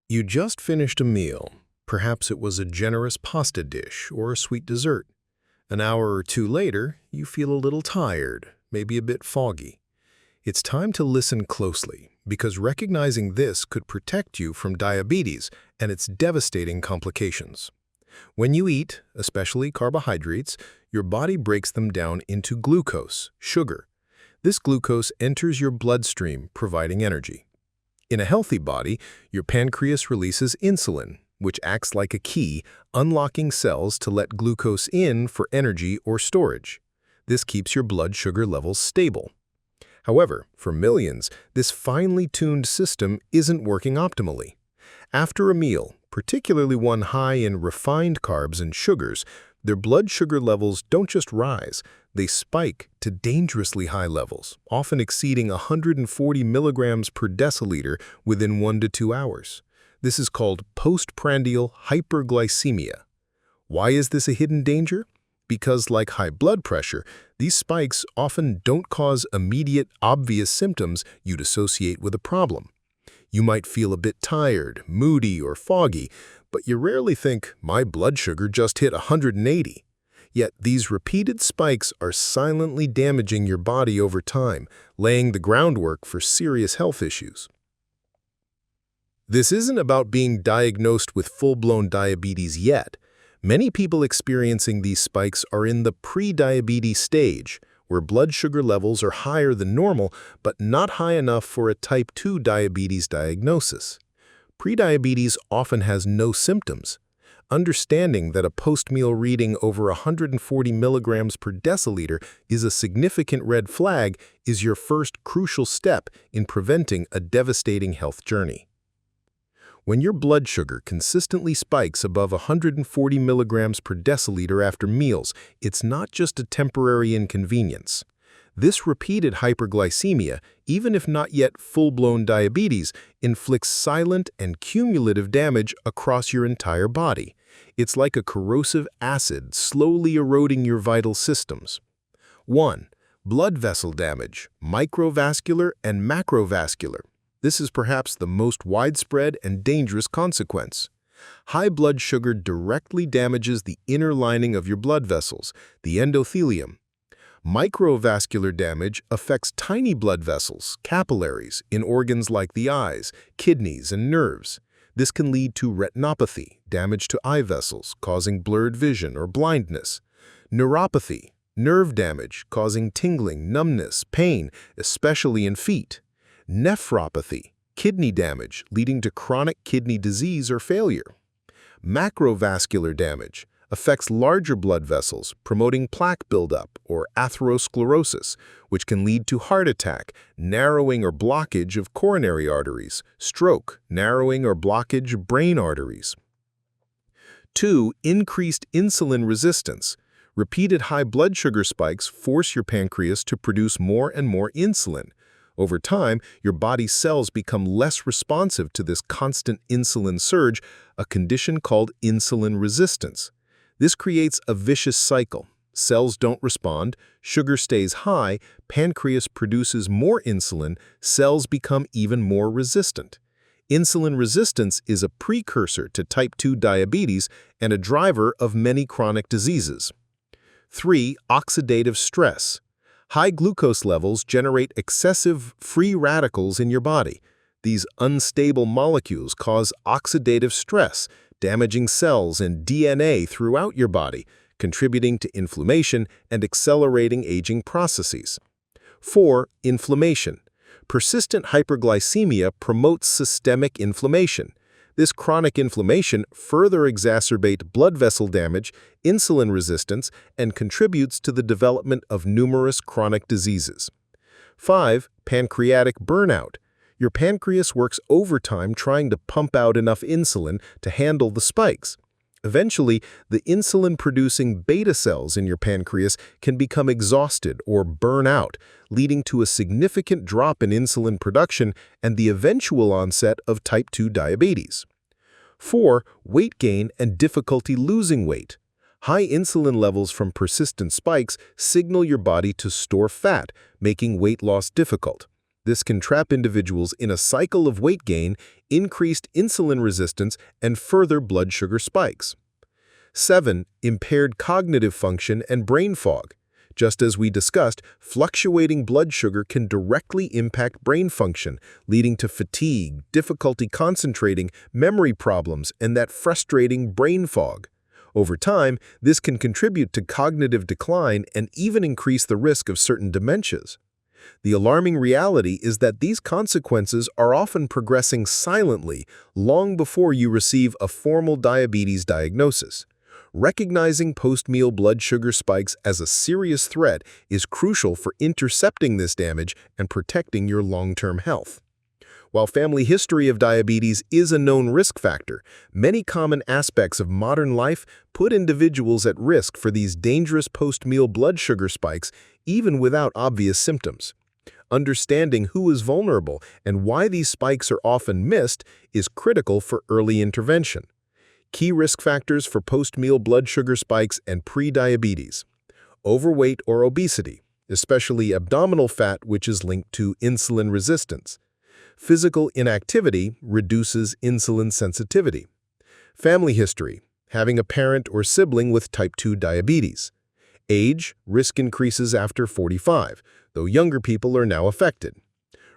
You just finished a meal. Perhaps it was a generous pasta dish or a sweet dessert. An hour or two later, you feel a little tired, maybe a bit foggy. It's time to listen closely, because recognizing this could protect you from diabetes and its devastating complications. When you eat, especially carbohydrates, your body breaks them down into glucose, sugar. This glucose enters your bloodstream, providing energy. In a healthy body, your pancreas releases insulin, which acts like a key, unlocking cells to let glucose in for energy or storage. This keeps your blood sugar levels stable. However, for millions, this finely tuned system isn't working optimally. After a meal, particularly one high in refined carbs and sugars, their blood sugar levels don't just rise, they spike to dangerously high levels, often exceeding 140 milligrams per deciliter within 1 to 2 hours. This is called postprandial hyperglycemia. Why is this a hidden danger? Because, like high blood pressure, these spikes often don't cause immediate, obvious symptoms you'd associate with a problem. You might feel a bit tired, moody, or foggy, but you rarely think, my blood sugar just hit 180. Yet these repeated spikes are silently damaging your body over time, laying the groundwork for serious health issues. This isn't about being diagnosed with full-blown diabetes yet. Many people experiencing these spikes are in the pre-diabetes stage, where blood sugar levels are higher than normal but not high enough for a type 2 diabetes diagnosis. Prediabetes often has no symptoms. Understanding that a post-meal reading over 140 milligrams per deciliter is a significant red flag is your first crucial step in preventing a devastating health journey. When your blood sugar consistently spikes above 140 milligrams per deciliter after meals, it's not just a temporary inconvenience. This repeated hyperglycemia, even if not yet full-blown diabetes, inflicts silent and cumulative damage across your entire body. It's like a corrosive acid slowly eroding your vital systems. 1. Blood vessel damage, microvascular and macrovascular. This is perhaps the most widespread and dangerous consequence. High blood sugar directly damages the inner lining of your blood vessels, the endothelium. Microvascular damage affects tiny blood vessels, capillaries, in organs like the eyes, kidneys, and nerves. This can lead to retinopathy, damage to eye vessels, causing blurred vision or blindness. Neuropathy, nerve damage, causing tingling, numbness, pain, especially in feet. Nephropathy, kidney damage, leading to chronic kidney disease or failure. Macrovascular damage affects larger blood vessels, promoting plaque buildup or atherosclerosis, which can lead to heart attack, narrowing or blockage of coronary arteries, stroke, narrowing or blockage of brain arteries. 2. Increased insulin resistance. Repeated high blood sugar spikes force your pancreas to produce more and more insulin. Over time, your body's cells become less responsive to this constant insulin surge, a condition called insulin resistance. This creates a vicious cycle. Cells don't respond, sugar stays high, pancreas produces more insulin, cells become even more resistant. Insulin resistance is a precursor to type 2 diabetes and a driver of many chronic diseases. 3. Oxidative stress. High glucose levels generate excessive free radicals in your body. These unstable molecules cause oxidative stress, damaging cells and DNA throughout your body, contributing to inflammation and accelerating aging processes. 4. Inflammation. Persistent hyperglycemia promotes systemic inflammation. This chronic inflammation further exacerbates blood vessel damage, insulin resistance, and contributes to the development of numerous chronic diseases. 5. Pancreatic burnout. Your pancreas works overtime trying to pump out enough insulin to handle the spikes. Eventually, the insulin-producing beta cells in your pancreas can become exhausted or burn out, leading to a significant drop in insulin production and the eventual onset of type 2 diabetes. 4. Weight gain and difficulty losing weight. High insulin levels from persistent spikes signal your body to store fat, making weight loss difficult. This can trap individuals in a cycle of weight gain, increased insulin resistance, and further blood sugar spikes. 7. Impaired cognitive function and brain fog. Just as we discussed, fluctuating blood sugar can directly impact brain function, leading to fatigue, difficulty concentrating, memory problems, and that frustrating brain fog. Over time, this can contribute to cognitive decline and even increase the risk of certain dementias. The alarming reality is that these consequences are often progressing silently long before you receive a formal diabetes diagnosis. Recognizing post-meal blood sugar spikes as a serious threat is crucial for intercepting this damage and protecting your long-term health. While family history of diabetes is a known risk factor, many common aspects of modern life put individuals at risk for these dangerous post-meal blood sugar spikes even without obvious symptoms. Understanding who is vulnerable and why these spikes are often missed is critical for early intervention. Key risk factors for post-meal blood sugar spikes and pre-diabetes. Overweight or obesity, especially abdominal fat, which is linked to insulin resistance. Physical inactivity reduces insulin sensitivity. Family history, having a parent or sibling with type 2 diabetes. Age, risk increases after 45, though younger people are now affected.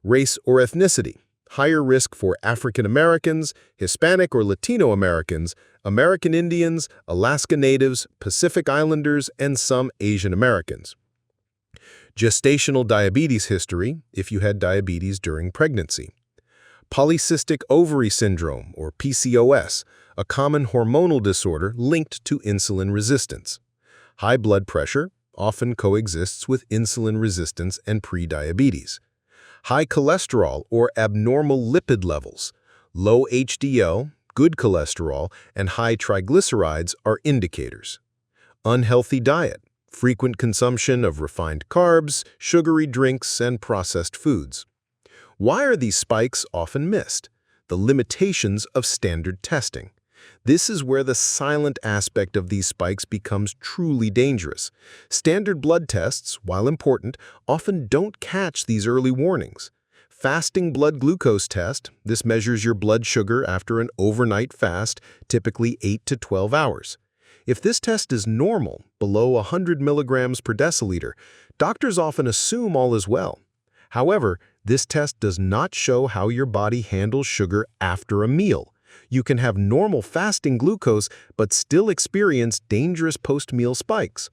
Race or ethnicity, higher risk for African Americans, Hispanic or Latino Americans, American Indians, Alaska Natives, Pacific Islanders, and some Asian Americans. Gestational diabetes history, if you had diabetes during pregnancy. Polycystic ovary syndrome, or PCOS, a common hormonal disorder linked to insulin resistance. High blood pressure often coexists with insulin resistance and prediabetes. High cholesterol or abnormal lipid levels, low HDL, good cholesterol, and high triglycerides are indicators. Unhealthy diet, frequent consumption of refined carbs, sugary drinks, and processed foods. Why are these spikes often missed? The limitations of standard testing. This is where the silent aspect of these spikes becomes truly dangerous. Standard blood tests, while important, often don't catch these early warnings. Fasting blood glucose test, this measures your blood sugar after an overnight fast, typically 8 to 12 hours. If this test is normal, below 100 milligrams per deciliter, doctors often assume all is well. However, this test does not show how your body handles sugar after a meal. You can have normal fasting glucose but still experience dangerous post-meal spikes.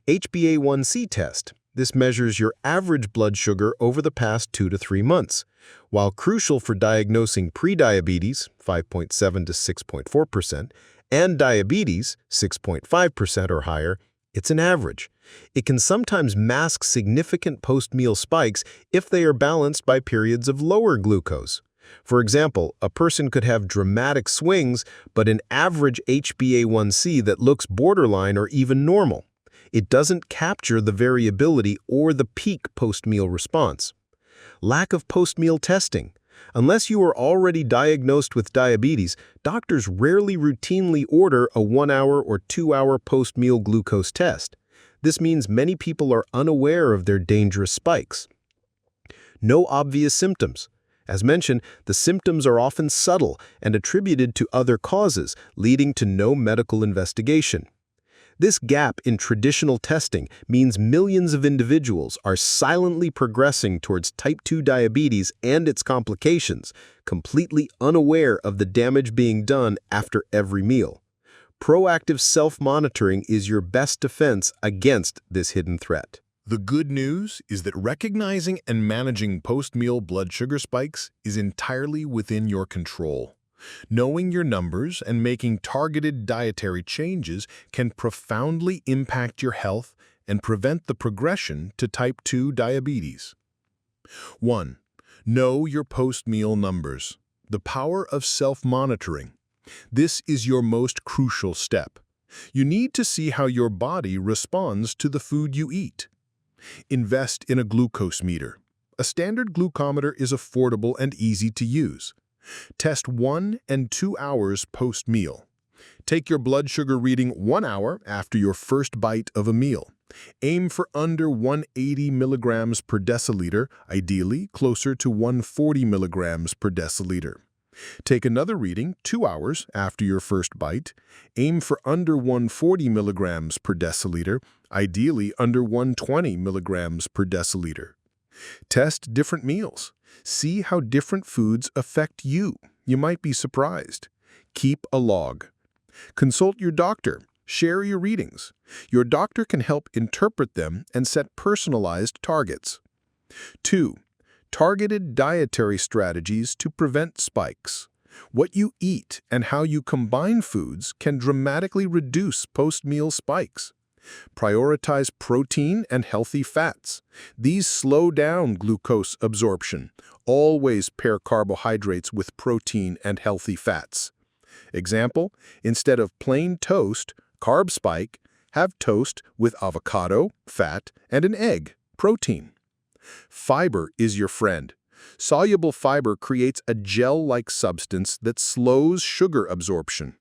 HbA1c test. This measures your average blood sugar over the past 2 to 3 months. While crucial for diagnosing prediabetes, 5.7 to 6.4%, and diabetes, 6.5% or higher, it's an average. It can sometimes mask significant post-meal spikes if they are balanced by periods of lower glucose. For example, a person could have dramatic swings but an average HbA1c that looks borderline or even normal. It doesn't capture the variability or the peak post-meal response. Lack of post-meal testing. Unless you are already diagnosed with diabetes, doctors rarely routinely order a 1-hour or 2-hour post-meal glucose test. This means many people are unaware of their dangerous spikes. No obvious symptoms. As mentioned, the symptoms are often subtle and attributed to other causes, leading to no medical investigation. This gap in traditional testing means millions of individuals are silently progressing towards type 2 diabetes and its complications, completely unaware of the damage being done after every meal. Proactive self-monitoring is your best defense against this hidden threat. The good news is that recognizing and managing post-meal blood sugar spikes is entirely within your control. Knowing your numbers and making targeted dietary changes can profoundly impact your health and prevent the progression to type 2 diabetes. 1. Know your post-meal numbers. The power of self-monitoring. This is your most crucial step. You need to see how your body responds to the food you eat. Invest in a glucose meter. A standard glucometer is affordable and easy to use. Test 1 and 2 hours post-meal. Take your blood sugar reading 1 hour after your first bite of a meal. Aim for under 180 milligrams per deciliter, ideally closer to 140 milligrams per deciliter. Take another reading 2 hours after your first bite. Aim for under 140 milligrams per deciliter, ideally under 120 milligrams per deciliter. Test different meals. See how different foods affect you. You might be surprised. Keep a log. Consult your doctor. Share your readings. Your doctor can help interpret them and set personalized targets. 2. Targeted dietary strategies to prevent spikes. What you eat and how you combine foods can dramatically reduce post-meal spikes. Prioritize protein and healthy fats. These slow down glucose absorption. Always pair carbohydrates with protein and healthy fats. Example, instead of plain toast, carb spike, have toast with avocado, fat, and an egg, protein. Fiber is your friend. Soluble fiber creates a gel-like substance that slows sugar absorption.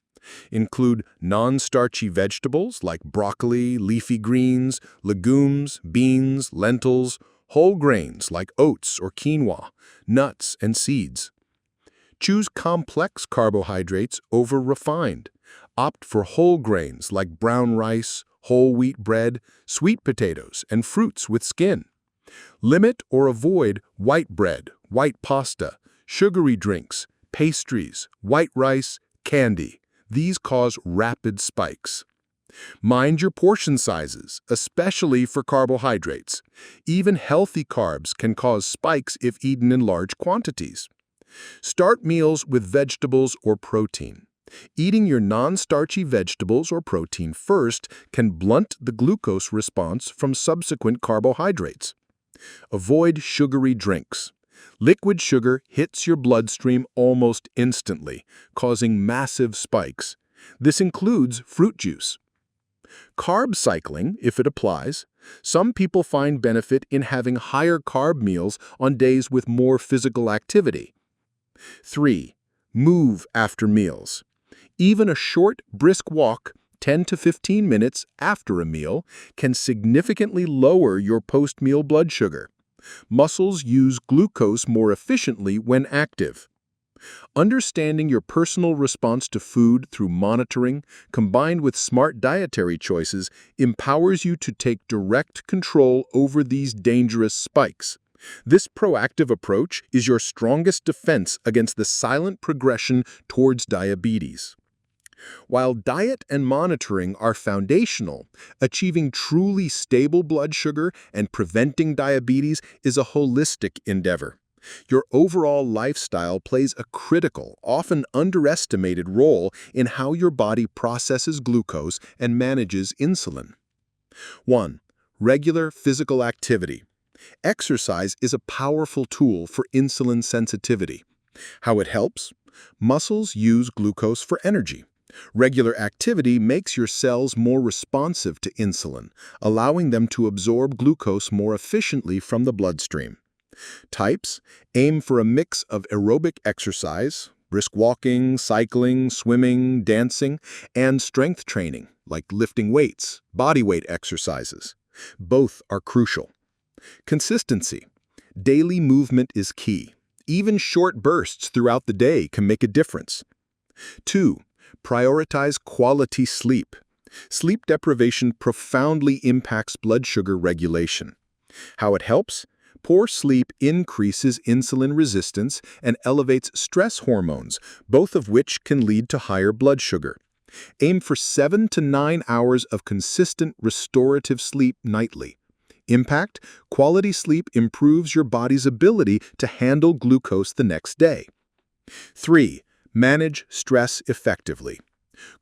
Include non-starchy vegetables like broccoli, leafy greens, legumes, beans, lentils, whole grains like oats or quinoa, nuts and seeds. Choose complex carbohydrates over refined. Opt for whole grains like brown rice, whole wheat bread, sweet potatoes, and fruits with skin. Limit or avoid white bread, white pasta, sugary drinks, pastries, white rice, candy. These cause rapid spikes. Mind your portion sizes, especially for carbohydrates. Even healthy carbs can cause spikes if eaten in large quantities. Start meals with vegetables or protein. Eating your non-starchy vegetables or protein first can blunt the glucose response from subsequent carbohydrates. Avoid sugary drinks. Liquid sugar hits your bloodstream almost instantly, causing massive spikes. This includes fruit juice. Carb cycling, if it applies. Some people find benefit in having higher carb meals on days with more physical activity. 3. Move after meals. Even a short, brisk walk, 10 to 15 minutes after a meal, can significantly lower your post-meal blood sugar. Muscles use glucose more efficiently when active. Understanding your personal response to food through monitoring, combined with smart dietary choices, empowers you to take direct control over these dangerous spikes. This proactive approach is your strongest defense against the silent progression towards diabetes. While diet and monitoring are foundational, achieving truly stable blood sugar and preventing diabetes is a holistic endeavor. Your overall lifestyle plays a critical, often underestimated role in how your body processes glucose and manages insulin. 1. Regular physical activity. Exercise is a powerful tool for insulin sensitivity. How it helps? Muscles use glucose for energy. Regular activity makes your cells more responsive to insulin, allowing them to absorb glucose more efficiently from the bloodstream. Types: aim for a mix of aerobic exercise, brisk walking, cycling, swimming, dancing, and strength training, like lifting weights, body weight exercises. Both are crucial. Consistency. Daily movement is key. Even short bursts throughout the day can make a difference. 2. Prioritize quality sleep. Sleep deprivation profoundly impacts blood sugar regulation. How it helps? Poor sleep increases insulin resistance and elevates stress hormones, both of which can lead to higher blood sugar. Aim for 7 to 9 hours of consistent restorative sleep nightly. Impact: quality sleep improves your body's ability to handle glucose the next day. 3. Manage stress effectively.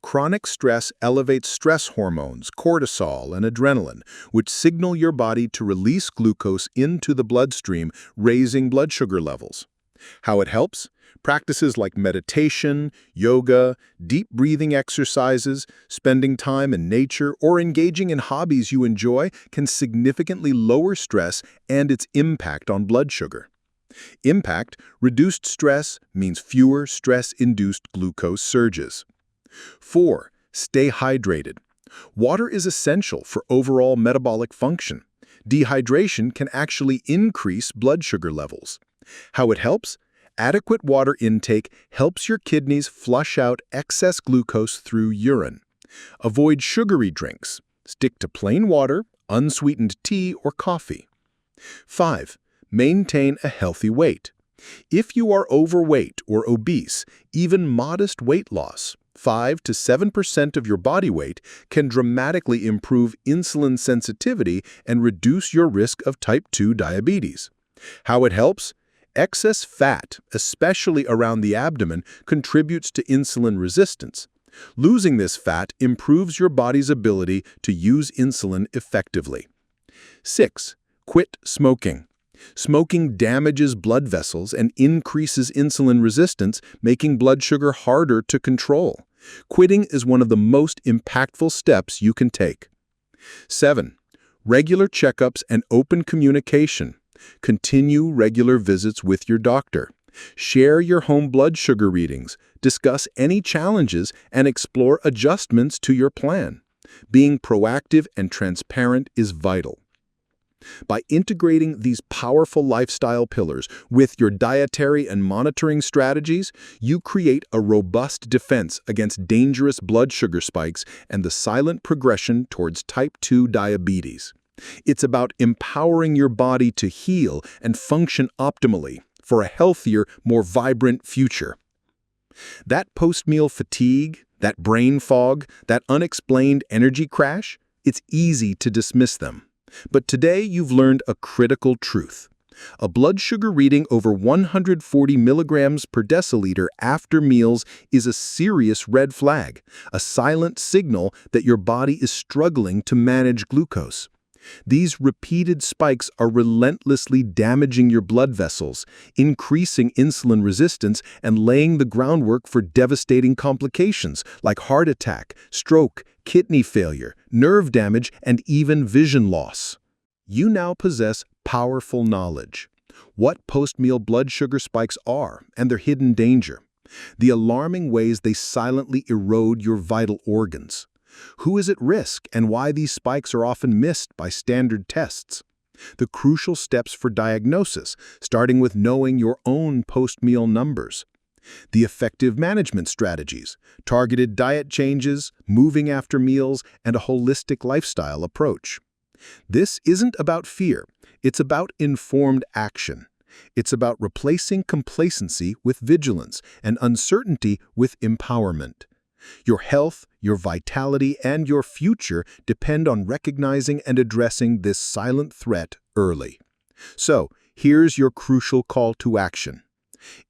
Chronic stress elevates stress hormones, cortisol, and adrenaline, which signal your body to release glucose into the bloodstream, raising blood sugar levels. How it helps? Practices like meditation, yoga, deep breathing exercises, spending time in nature, or engaging in hobbies you enjoy can significantly lower stress and its impact on blood sugar. Impact: reduced stress means fewer stress-induced glucose surges. 4. Stay hydrated. Water is essential for overall metabolic function. Dehydration can actually increase blood sugar levels. How it helps? Adequate water intake helps your kidneys flush out excess glucose through urine. Avoid sugary drinks. Stick to plain water, unsweetened tea, or coffee. 5. Maintain a healthy weight. If you are overweight or obese, even modest weight loss, 5 to 7% of your body weight, can dramatically improve insulin sensitivity and reduce your risk of type 2 diabetes. How it helps? Excess fat, especially around the abdomen, contributes to insulin resistance. Losing this fat improves your body's ability to use insulin effectively. 6. Quit smoking. Smoking damages blood vessels and increases insulin resistance, making blood sugar harder to control. Quitting is one of the most impactful steps you can take. 7. Regular checkups and open communication. Continue regular visits with your doctor. Share your home blood sugar readings, discuss any challenges, and explore adjustments to your plan. Being proactive and transparent is vital. By integrating these powerful lifestyle pillars with your dietary and monitoring strategies, you create a robust defense against dangerous blood sugar spikes and the silent progression towards type 2 diabetes. It's about empowering your body to heal and function optimally for a healthier, more vibrant future. That post-meal fatigue, that brain fog, that unexplained energy crash, it's easy to dismiss them. But today you've learned a critical truth. A blood sugar reading over 140 milligrams per deciliter after meals is a serious red flag, a silent signal that your body is struggling to manage glucose. These repeated spikes are relentlessly damaging your blood vessels, increasing insulin resistance, and laying the groundwork for devastating complications like heart attack, stroke, kidney failure, nerve damage, and even vision loss. You now possess powerful knowledge. What post-meal blood sugar spikes are and their hidden danger. The alarming ways they silently erode your vital organs. Who is at risk and why these spikes are often missed by standard tests. The crucial steps for diagnosis, starting with knowing your own post-meal numbers. The effective management strategies, targeted diet changes, moving after meals, and a holistic lifestyle approach. This isn't about fear, it's about informed action. It's about replacing complacency with vigilance and uncertainty with empowerment. Your health, your vitality, and your future depend on recognizing and addressing this silent threat early. So, here's your crucial call to action.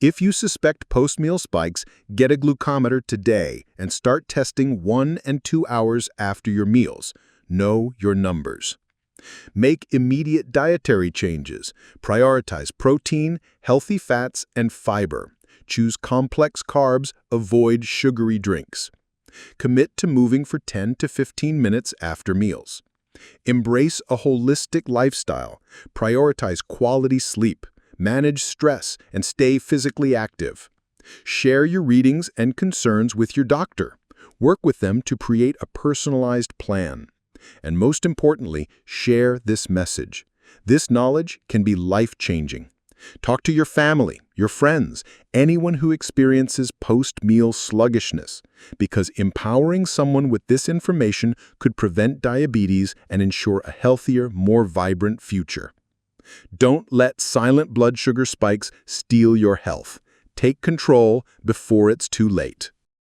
If you suspect post-meal spikes, get a glucometer today and start testing 1 and 2 hours after your meals. Know your numbers. Make immediate dietary changes. Prioritize protein, healthy fats, and fiber. Choose complex carbs, avoid sugary drinks. Commit to moving for 10 to 15 minutes after meals. Embrace a holistic lifestyle. Prioritize quality sleep. Manage stress, and stay physically active. Share your readings and concerns with your doctor. Work with them to create a personalized plan. And most importantly, share this message. This knowledge can be life-changing. Talk to your family, your friends, anyone who experiences post-meal sluggishness, because empowering someone with this information could prevent diabetes and ensure a healthier, more vibrant future. Don't let silent blood sugar spikes steal your health. Take control before it's too late.